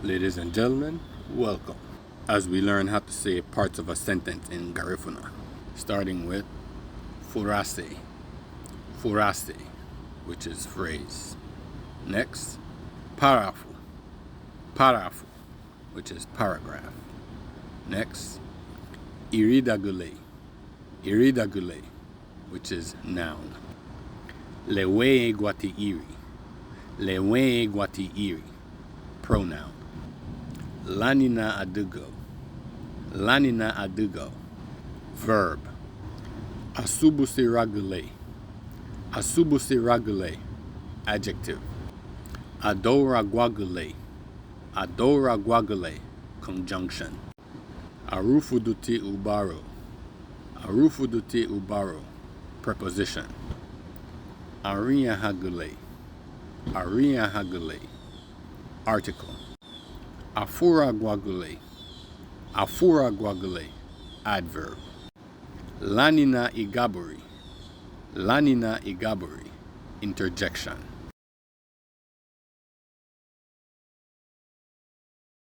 Ladies and gentlemen, welcome as we learn how to say parts of a sentence in Garifuna, starting with Fürase, Fürase, which is phrase. Next, Párafu, Párafu, which is paragraph. Next, Íridagülei, Íridagülei, which is noun. Leweñeguati, Leweñeguati, pronoun. Lánina-adügaü, Lánina-adügaü, verb. Asubusiragülei, Asubusiragülei, adjective. Adunraguagülei, Adunraguagülei, conjunction. Arufuduti-ubaraü, Arufuduti-ubaraü, preposition. Ariñahagülei, Ariñahagülei, article. Afuranguagülei, Afuranguagülei, adverb. Lánina-igaburi, Lánina-igaburi, interjection.